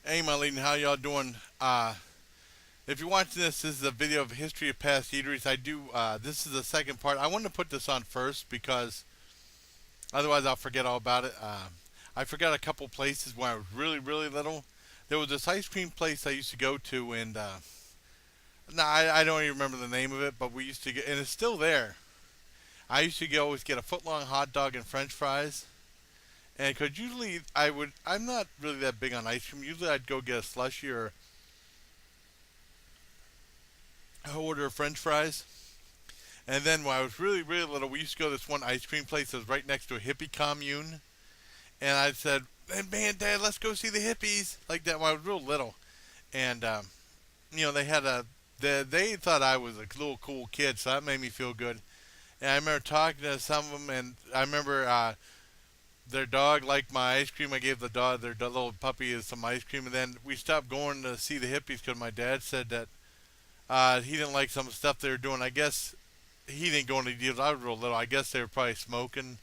Hey, my lady, how y'all doing? If you're watching this is a video of history of past eateries. This is the second part. I wanted to put this on first because otherwise I'll forget all about it. I forgot a couple places when I was really, really little. There was this ice cream place I used to go to, and no, I don't even remember the name of it, but we used to get, and it's still there. I used to always get a foot long hot dog and French fries. And because usually I'm not really that big on ice cream. Usually I'd go get a slushy or order of French fries. And then when I was really, really little, we used to go to this one ice cream place that was right next to a hippie commune. And I said, "Hey, man, Dad, let's go see the hippies." Like that when I was real little. And, they had they thought I was a little cool kid, so that made me feel good. And I remember talking to some of them, and I remember their dog liked my ice cream. I gave their little puppy some ice cream. And then we stopped going to see the hippies because my dad said that he didn't like some stuff they were doing. I guess he didn't go into deals. I was real little. I guess they were probably smoking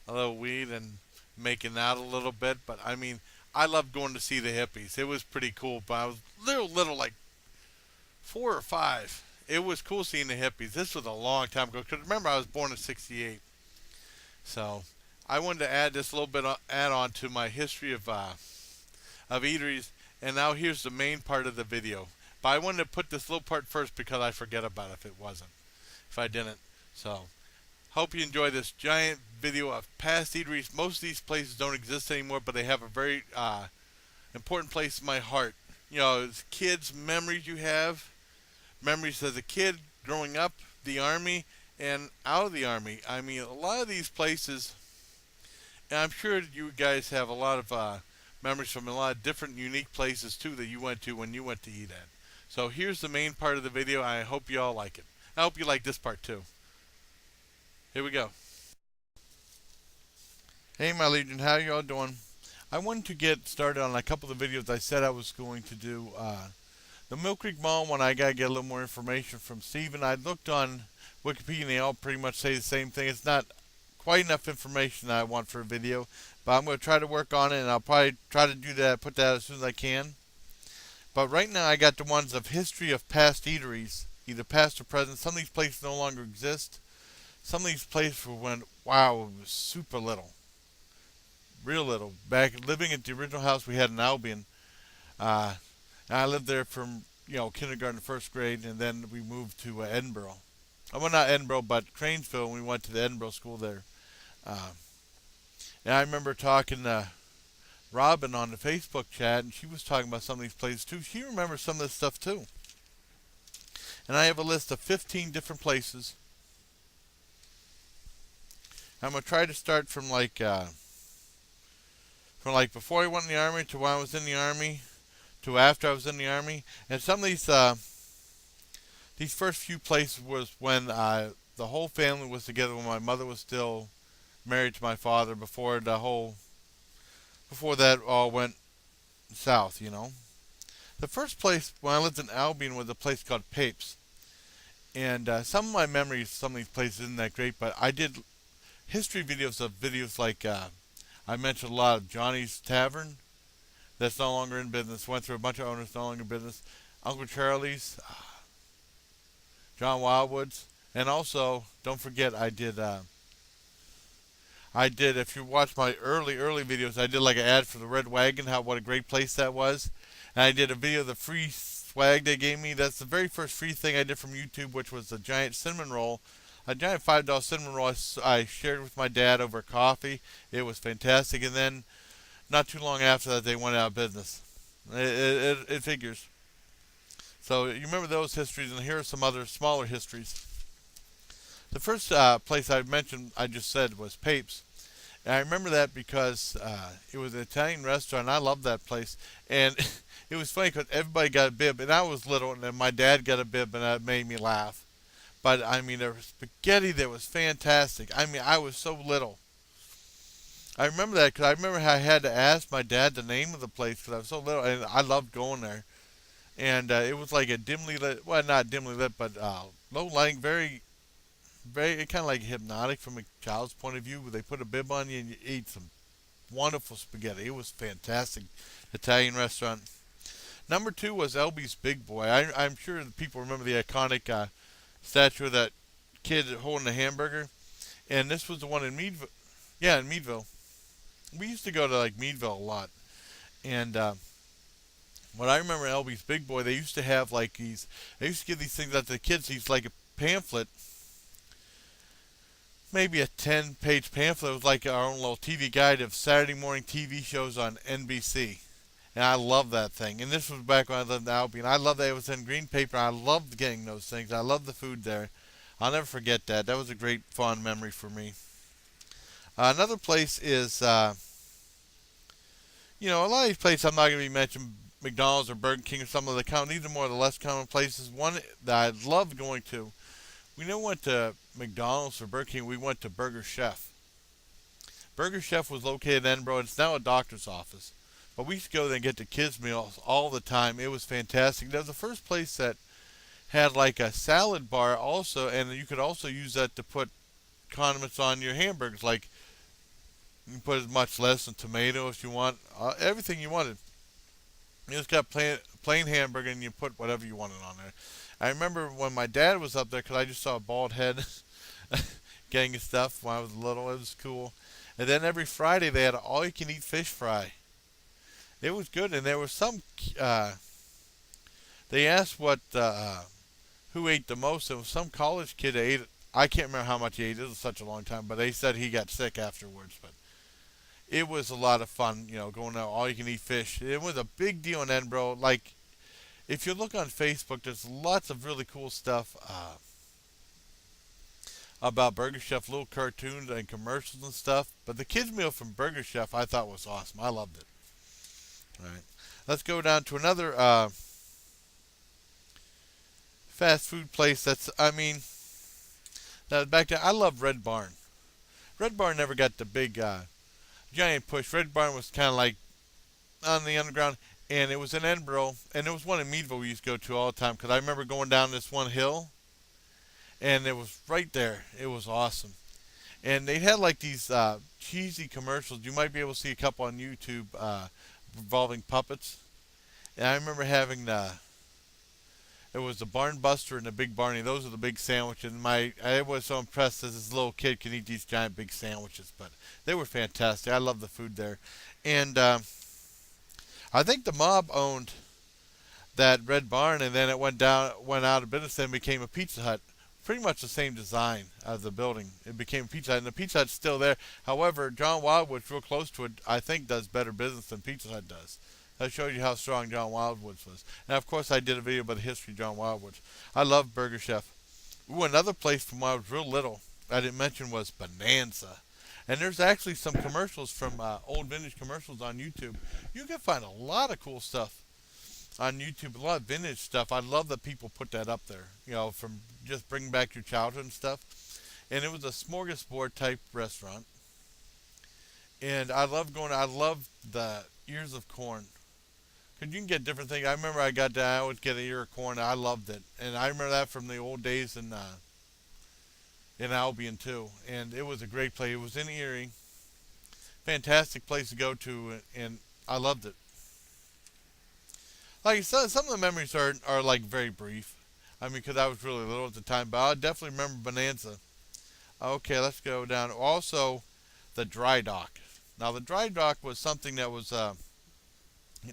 a little weed and making out a little bit. But I mean, I loved going to see the hippies. It was pretty cool. But I was little, like 4 or 5. It was cool seeing the hippies. This was a long time ago. Because remember, I was born in '68. So I wanted to add this little bit add on to my history of eateries. And now here's the main part of the video. But I wanted to put this little part first because I forget about it if I didn't. So, hope you enjoy this giant video of past eateries. Most of these places don't exist anymore, but they have a very important place in my heart. As kids, memories you have, memories as a kid, growing up, the army, and out of the army. I mean, a lot of these places, and I'm sure you guys have a lot of memories from a lot of different unique places too that you went to when you went to eat at. So here's the main part of the video. I hope you all like it. I hope you like this part too. Here we go. Hey, my legion, how you all doing? I wanted to get started on a couple of the videos I said I was going to do. The Mill Creek Mall one, I gotta get a little more information from Steven. I looked on Wikipedia and they all pretty much say the same thing. It's not quite enough information that I want for a video, but I'm going to try to work on it, and I'll probably try to do that, put that as soon as I can. But right now I got the ones of history of past eateries, either past or present. Some of these places no longer exist. Some of these places were when, wow, it was super little. Real little. Back living at the original house we had in Albion. And I lived there from, kindergarten to first grade, and then we moved to Edinburgh. Well, not Edinburgh, but Cranesville, and we went to the Edinburgh school there. And I remember talking to Robin on the Facebook chat, and she was talking about some of these places too. She remembers some of this stuff too. And I have a list of 15 different places. I'm gonna try to start from like before I went in the army to when I was in the army to after I was in the army. And some of these first few places was when the whole family was together, when my mother was still married to my father, before that all went south. The first place when I lived in Albion was a place called Papes. And some of my memories, some of these places isn't that great, but I did history videos like I mentioned a lot of Johnny's Tavern. That's no longer in business. Went through a bunch of owners, no longer in business. Uncle Charlie's, John Wildwood's, and also don't forget I did. If you watch my early videos, I did like an ad for the Red Wagon. What a great place that was. And I did a video of the free swag they gave me. That's the very first free thing I did from YouTube, which was a giant cinnamon roll. A giant $5 cinnamon roll I shared with my dad over coffee. It was fantastic. And then, not too long after that, they went out of business. It figures. So you remember those histories, and here are some other smaller histories. The first place I just said was Papes. And I remember that because it was an Italian restaurant. I loved that place. And it was funny because everybody got a bib. And I was little, and then my dad got a bib, and that made me laugh. But, I mean, there was spaghetti that was fantastic. I mean, I was so little. I remember that because I remember how I had to ask my dad the name of the place because I was so little. And I loved going there. And it was like a dimly lit, well, not dimly lit, but low lighting, very kind of like hypnotic from a child's point of view. Where they put a bib on you and you eat some wonderful spaghetti. It was fantastic. Italian restaurant. Number two was LB's Big Boy. I'm sure that people remember the iconic statue of that kid holding a hamburger. And this was the one in Meadville. Yeah, in Meadville. We used to go to like Meadville a lot. And what I remember LB's Big Boy, they used to have like these. They used to give these things out to the kids. These like a pamphlet, maybe a 10-page pamphlet. It was like our own little TV guide of Saturday morning TV shows on NBC. And I love that thing. And this was back when I lived in Albion. I love that it was in green paper. I loved getting those things. I loved the food there. I'll never forget that. That was a great, fond memory for me. Another place is, a lot of these places I'm not going to be mentioning McDonald's or Burger King or some of the common. These are more of the less common places. One that I loved going to, we never went to McDonald's or Burger King. We went to Burger Chef. Burger Chef was located in Edinburgh. It's now a doctor's office. But we used to go there and get the kids' meals all the time. It was fantastic. That was the first place that had like a salad bar also, and you could also use that to put condiments on your hamburgers. Like you can put as much lettuce and tomato if you want, everything you wanted. You just got plain hamburger and you put whatever you wanted on there. I remember when my dad was up there because I just saw a bald head getting his stuff when I was little. It was cool. And then every Friday they had an all-you-can-eat fish fry. It was good, and there was some. They asked who ate the most. There was some college kid that ate it. I can't remember how much he ate. It was such a long time, but they said he got sick afterwards. But it was a lot of fun, going out all you can eat fish. It was a big deal in Edinburgh. Like, if you look on Facebook, there's lots of really cool stuff about Burger Chef, little cartoons and commercials and stuff. But the kids meal from Burger Chef I thought was awesome. I loved it. All right, let's go down to another fast food place. Back then I love Red Barn. Red Barn never got the big giant push. Red Barn was kind of like on the underground, and it was in Edinburgh, and there was one in Meadville we used to go to all the time because I remember going down this one hill, and it was right there. It was awesome. And they had like these cheesy commercials. You might be able to see a couple on YouTube involving puppets. And I remember having it was the Barn Buster and the Big Barney. Those are the big sandwiches. I was so impressed that this little kid can eat these giant big sandwiches. But they were fantastic. I love the food there. And I think the mob owned that Red Barn, and then it went out of business and became a Pizza Hut. Pretty much the same design as the building. It became a Pizza Hut, and the Pizza Hut's still there. However, John Wildwood's real close to it. I think does better business than Pizza Hut does. That shows you how strong John Wildwood's was. And of course, I did a video about the history of John Wildwood's. I love Burger Chef. Ooh, another place from when I was real little I didn't mention was Bonanza. And there's actually some commercials from old vintage commercials on YouTube. You can find a lot of cool stuff on YouTube, a lot of vintage stuff. I love that people put that up there, from just bringing back your childhood and stuff. And it was a smorgasbord type restaurant. And I love the ears of corn. Because you can get different things. I remember I always get an ear of corn. I loved it. And I remember that from the old days in Albion too. And it was a great place. It was in Erie. Fantastic place to go to, and I loved it. Like I said, some of the memories are like very brief. I mean, because I was really little at the time, but I definitely remember Bonanza. Okay, let's go down. Also, the Dry Dock. Now, the Dry Dock was something that was an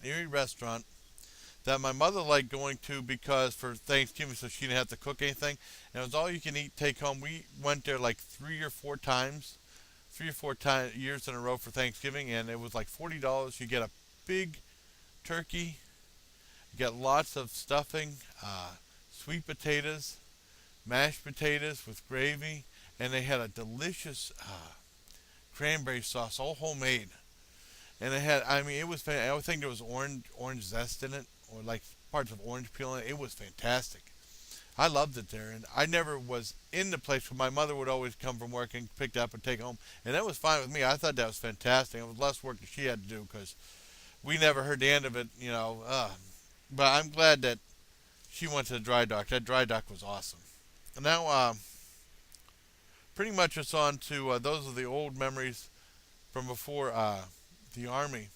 Erie restaurant that my mother liked going to because for Thanksgiving, so she didn't have to cook anything. And it was all you can eat, take home. We went there like three or four years in a row for Thanksgiving, and it was like $40. You get a big turkey. You get lots of stuffing, sweet potatoes, mashed potatoes with gravy, and they had a delicious cranberry sauce, all homemade. And it was fantastic. I think there was orange zest in it, or like parts of orange peel in it. It was fantastic. I loved it there, and I never was in the place, but my mother would always come from work and pick it up and take it home, and that was fine with me. I thought that was fantastic. It was less work that she had to do because we never heard the end of it, But I'm glad that she went to the Dry Dock. That Dry Dock was awesome. And now, pretty much it's on to those are the old memories from before the Army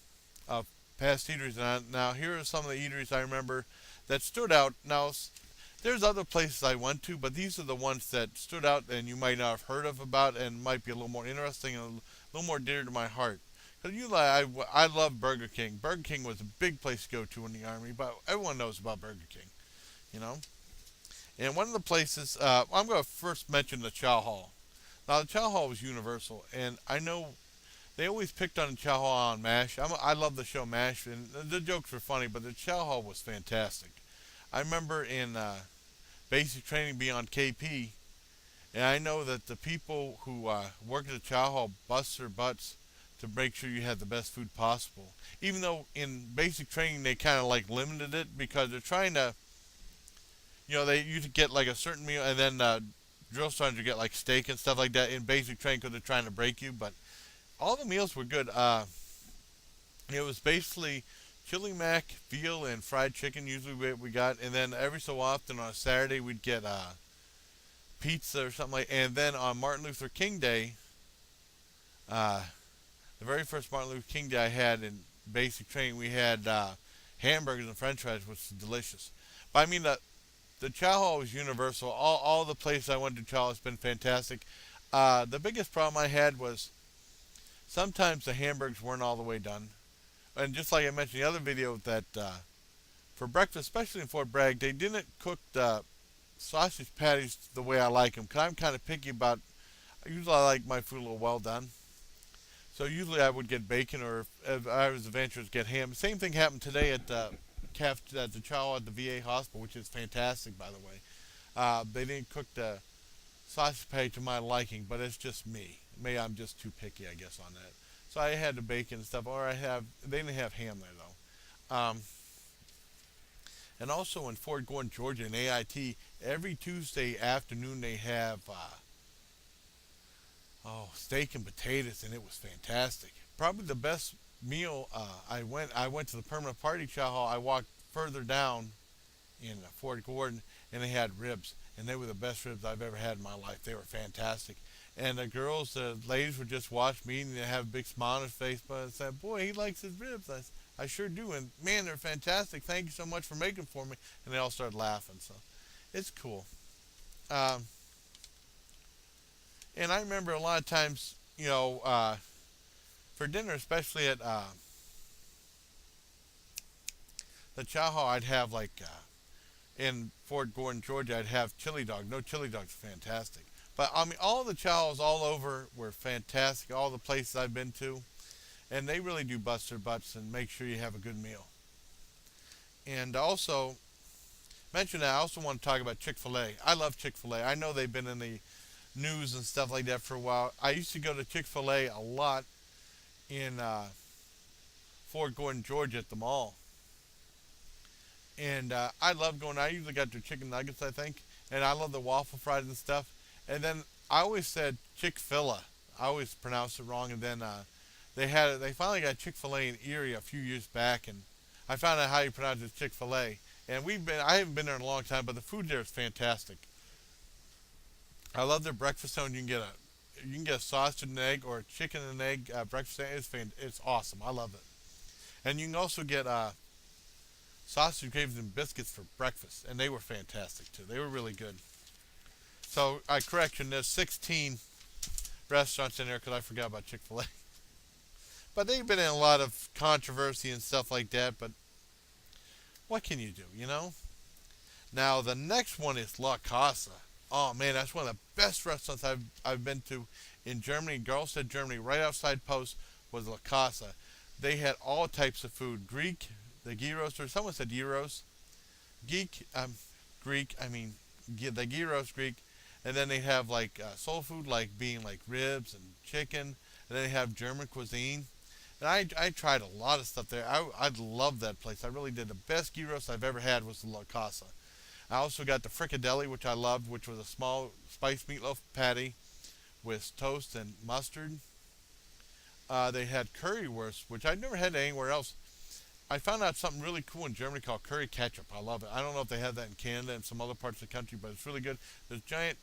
of past eateries. Now, here are some of the eateries I remember that stood out. Now, there's other places I went to, but these are the ones that stood out and you might not have heard of about and might be a little more interesting and a little more dear to my heart. Because I love Burger King. Burger King was a big place to go to in the Army, but everyone knows about Burger King, you know? And one of the places, I'm going to first mention the Chow Hall. Now, the Chow Hall was universal, and I know they always picked on the Chow Hall on MASH. I love the show MASH, and the jokes were funny, but the Chow Hall was fantastic. I remember in basic training being on KP, and I know that the people who work at the Chow Hall bust their butts to make sure you had the best food possible. Even though in basic training they kind of like limited it because they're trying to, they used to get like a certain meal, and then drill sergeants would get like steak and stuff like that in basic training because they're trying to break you. But all the meals were good. It was basically chili mac, veal, and fried chicken. Usually we got, and then every so often on a Saturday we'd get pizza or something like. And then on Martin Luther King Day, the very first Martin Luther King Day I had in basic training, we had hamburgers and French fries, which was delicious. But I mean the Chow Hall was universal. All the places I went to Chow Hall has been fantastic. The biggest problem I had was sometimes the hamburgers weren't all the way done. And just like I mentioned in the other video, that for breakfast, especially in Fort Bragg, they didn't cook the sausage patties the way I like them. Because I'm kind of picky about, usually I like my food a little well done. So usually I would get bacon, or if I was adventurous, get ham. Same thing happened today at the Chow Hall at the VA hospital, which is fantastic, by the way. They didn't cook the sausage patty to my liking, but it's just me. Maybe I'm just too picky, I guess, on that. So I had the bacon and stuff, or they didn't have ham there though. And also in Fort Gordon, Georgia, in AIT, every Tuesday afternoon they have steak and potatoes, and it was fantastic. Probably the best meal. I went to the permanent party Chow Hall. I walked further down in Fort Gordon, and they had ribs, and they were the best ribs I've ever had in my life. They were fantastic. And the ladies would just watch me, and they have a big smile on their face, but I said, "Boy, he likes his ribs." I sure do, and man, they're fantastic. Thank you so much for making them for me. And they all started laughing, so it's cool. And I remember a lot of times, for dinner, especially at the Chow Hall, I'd have in Fort Gordon, Georgia, I'd have chili dog. No, chili dog's fantastic. But I mean, all the Chow Halls all over were fantastic. All the places I've been to, and they really do bust their butts and make sure you have a good meal. And also, mention that I also want to talk about ChickfilA. I love ChickfilA. I know they've been in the news and stuff like that for a while. I used to go to ChickfilA a lot in Fort Gordon, Georgia, at the mall. And I love going. I usually got their chicken nuggets, I think, and I love the waffle fries and stuff. And then I always said ChickfilA. I always pronounced it wrong. And then they finally got Chick-fil-A in Erie a few years back, and I found out how you pronounce it, Chick-fil-A. And I haven't been there in a long time, but the food there is fantastic. I love their breakfast sandwich. You can get a sausage and an egg or a chicken and an egg breakfast sandwich. It's awesome. I love it. And you can also get sausage gravy and biscuits for breakfast, and they were fantastic too. They were really good. So, correction, there's 16 restaurants in there because I forgot about Chick-fil-A. But they've been in a lot of controversy and stuff like that, but what can you do, Now, the next one is La Casa. Oh, man, that's one of the best restaurants I've been to in Germany, Garlstedt, Germany. Right outside Post was La Casa. They had all types of food. Greek, the gyros, or someone said gyros. Greek, the gyros, Greek. And then they have soul food, being ribs and chicken. And then they have German cuisine. And I tried a lot of stuff there. I loved that place. I really did. The best gyros I've ever had was the La Casa. I also got the fricadelle, which I loved, which was a small spiced meatloaf patty with toast and mustard. They had currywurst, which I'd never had anywhere else. I found out something really cool in Germany called curry ketchup. I love it. I don't know if they have that in Canada and some other parts of the country, but it's really good. There's giant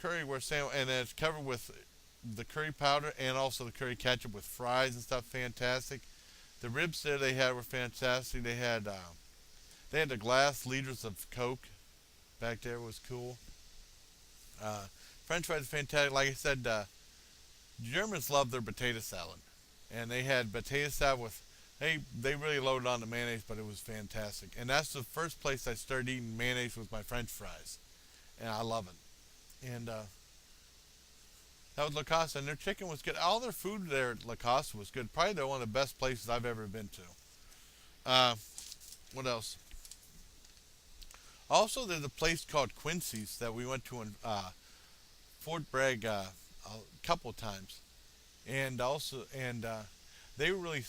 currywurst sandwich, and then it's covered with the curry powder and also the curry ketchup with fries and stuff. Fantastic. The ribs there they had were fantastic. They had the glass liters of Coke back there. Was cool. Uh, French fries fantastic. Like I said, Germans love their potato salad, and they had potato salad with. They really loaded on the mayonnaise, but it was fantastic. And that's the first place I started eating mayonnaise with my French fries, and I love it. And that was La Casa, and their chicken was good. All their food there at La Casa was good. Probably they're one of the best places I've ever been to. Uh, what else? Also, there's a place called Quincys that we went to in Fort Bragg a couple times, and they were really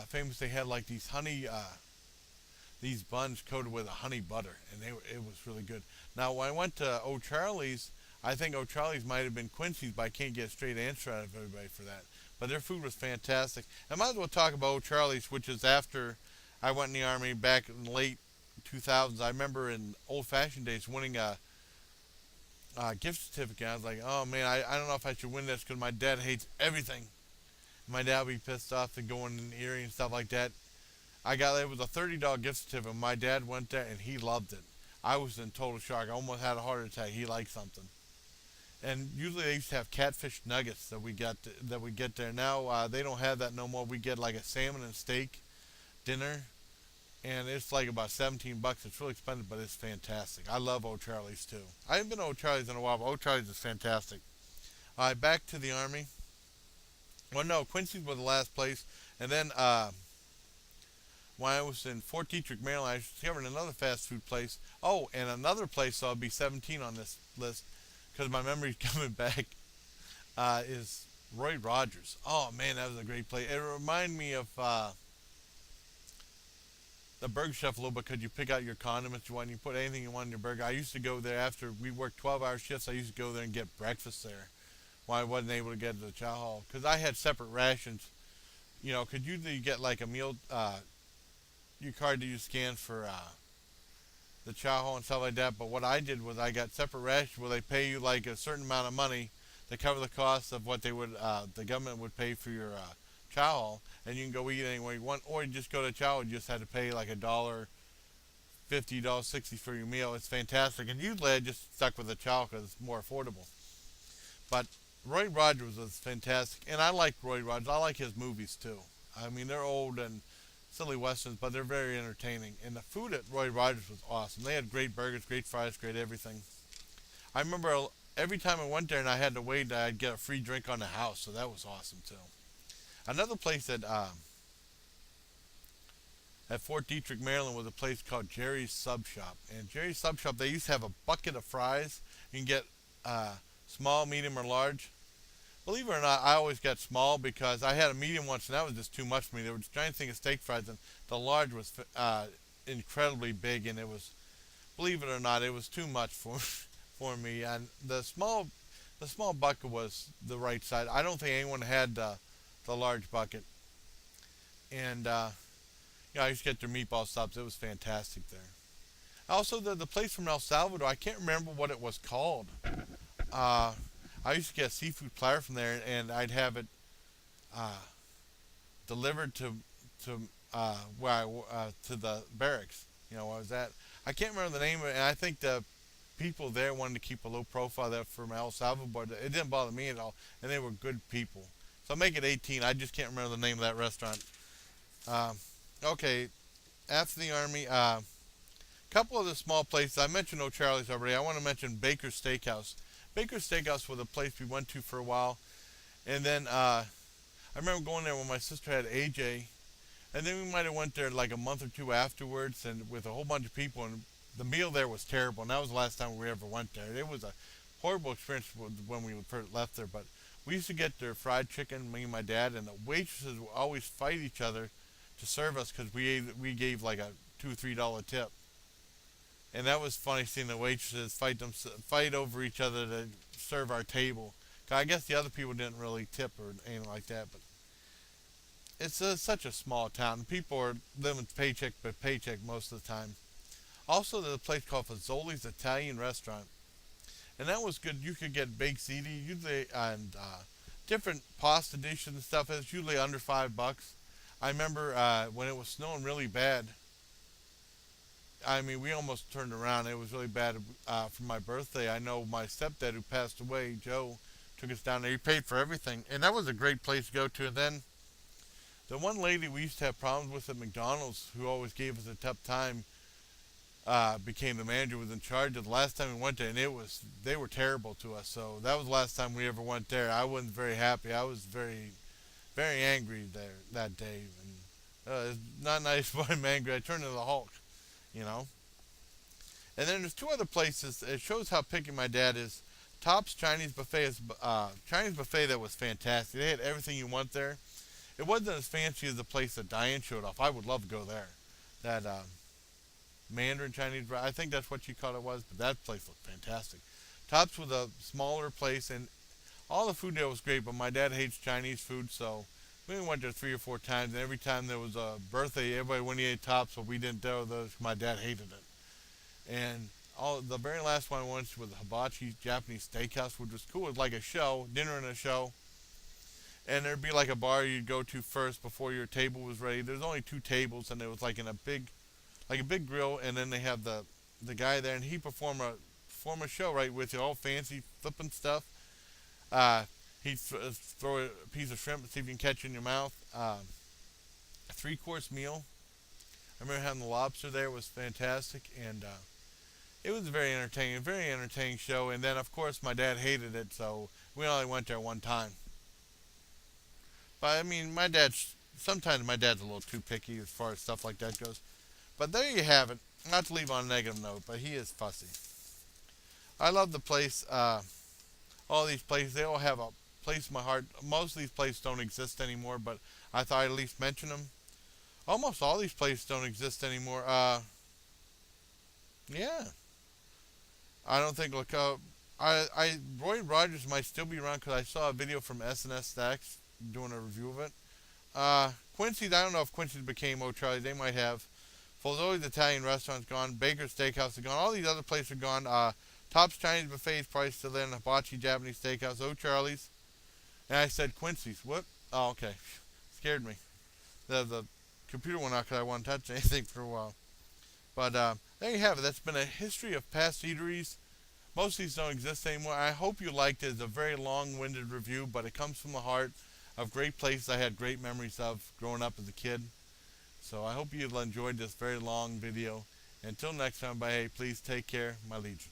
famous. They had like these buns coated with a honey butter, and it was really good. Now, when I went to O'Charlie's, I think O'Charlie's might have been Quincys, but I can't get a straight answer out of everybody for that. But their food was fantastic. I might as well talk about O'Charlie's, which is after I went in the Army back in the late 2000s. I remember in old-fashioned days winning a gift certificate. I was like, oh man, I don't know if I should win this because my dad hates everything. My dad would be pissed off and going in Erie and stuff like that. It was a $30 gift certificate. My dad went there and he loved it. I was in total shock. I almost had a heart attack. He liked something. And usually they used to have catfish nuggets that we get there. Now they don't have that no more. We get like a salmon and steak dinner, and it's like about 17 bucks. It's really expensive, but it's fantastic. I love O'Charlie's too. I haven't been to O'Charlie's in a while, but O'Charlie's is fantastic. All right, back to the Army. Well, no, Quincys was the last place, and then when I was in Fort Detrick, Maryland, I discovered another fast food place. Oh, and another place, so I'll be 17 on this list because my memory's coming back, is Roy Rogers. Oh, man, that was a great place. It reminded me of the Burger Chef a little bit because you pick out your condiments you want and you put anything you want in your burger. I used to go there after we worked 12-hour shifts. I used to go there and get breakfast there when I wasn't able to get to the Chow Hall because I had separate rations. You know, could usually get like a meal, your card that you scan for the Chow Hall and stuff like that. But what I did was I got separate rations where they pay you like a certain amount of money to cover the cost of what the government would pay for your Chow Hall, and you can go eat anywhere you want, or you just go to Chow Hall. You just had to pay like $1.50, $1.60 for your meal. It's fantastic, and usually I just stuck with the Chow because it's more affordable. But Roy Rogers was fantastic, and I like Roy Rogers. I like his movies too. I mean, they're old and silly westerns, but they're very entertaining. And the food at Roy Rogers was awesome. They had great burgers, great fries, great everything. I remember every time I went there and I had to wait, I'd get a free drink on the house, so that was awesome too. Another place at Fort Detrick, Maryland, was a place called Jerry's Sub Shop. And Jerry's Sub Shop, they used to have a bucket of fries. You can get small, medium, or large. Believe it or not, I always got small because I had a medium once and that was just too much for me. There was a giant thing of steak fries and the large was incredibly big, and it was, believe it or not, it was too much for me. And the small bucket was the right size. I don't think anyone had the large bucket. And I used to get their meatball subs. It was fantastic there. Also, the place from El Salvador, I can't remember what it was called. I used to get a seafood platter from there, and I'd have it delivered to to the barracks. You know, where I was at. I can't remember the name of it, and I think the people there wanted to keep a low profile there from El Salvador. It didn't bother me at all, and they were good people. So I'll make it 18. I just can't remember the name of that restaurant. Okay, after the Army, couple of the small places. I mentioned O'Charlie's already. I want to mention Baker's Steakhouse. Baker's Steakhouse was a place we went to for a while. And then I remember going there when my sister had AJ. And then we might have went there like a month or two afterwards and with a whole bunch of people. And the meal there was terrible. And that was the last time we ever went there. It was a horrible experience when we first left there. But we used to get their fried chicken, me and my dad. And the waitresses would always fight each other to serve us because we gave like a $2 or $3 tip. And that was funny seeing the waitresses fight over each other to serve our table. I guess the other people didn't really tip or anything like that, but it's such a small town. People are living paycheck by paycheck most of the time. Also, there's a place called Fazoli's Italian Restaurant, and that was good. You could get baked ziti usually and different pasta dishes and stuff. It's usually under $5. I remember when it was snowing really bad. I mean, we almost turned around. It was really bad for my birthday. I know my stepdad, who passed away, Joe, took us down there. He paid for everything, and that was a great place to go to. And then the one lady we used to have problems with at McDonald's, who always gave us a tough time, became the manager, was in charge of the last time we went there, and they were terrible to us. So that was the last time we ever went there. I wasn't very happy. I was very angry there that day, and it's not nice when I'm angry. I turned into the Hulk, you know. And then there's two other places. It shows how picky my dad is. Top's Chinese Buffet is Chinese buffet that was fantastic. They had everything you want there. It wasn't as fancy as the place that Diane showed off. I would love to go there. That Mandarin Chinese, I think that's what you called it was, but that place looked fantastic. Tops was a smaller place, and all the food there was great, but my dad hates Chinese food, so we went there 3 or 4 times, and every time there was a birthday, everybody went to eat Tops, but we didn't do those. My dad hated it. And the very last one I went to was the Hibachi Japanese Steakhouse, which was cool. It was like a show, dinner and a show. And there'd be like a bar you'd go to first before your table was ready. There's only 2 tables, and it was like in a big grill, and then they have the guy there, and he perform a show right with you, all fancy flipping stuff. He'd throw a piece of shrimp and see if you can catch it in your mouth. A 3-course meal. I remember having the lobster there. It was fantastic, and it was a very entertaining show. And then, of course, my dad hated it, so we only went there one time. But I mean, sometimes my dad's a little too picky as far as stuff like that goes. But there you have it. Not to leave on a negative note, but he is fussy. I love the place. All these places, they all have a place in my heart. Most of these places don't exist anymore, but I thought I'd at least mention them. Almost all these places don't exist anymore. Yeah. I don't think, look, Roy Rogers might still be around because I saw a video from S&S Stacks doing a review of it. Quincys, I don't know if Quincys became O'Charlie. They might have. Fozoli's Italian restaurant's gone. Baker's Steakhouse is gone. All these other places are gone. Top's Chinese Buffet is probably still there. Hibachi Japanese Steakhouse. O'Charlie's. And I said Quincys. What? Oh, okay. Scared me. The computer went out because I wouldn't touch anything for a while. But there you have it. That's been a history of past eateries. Most of these don't exist anymore. I hope you liked it. It's a very long-winded review, but it comes from the heart of great places I had great memories of growing up as a kid. So I hope you enjoyed this very long video. Until next time, bye. Hey, please take care, my legion.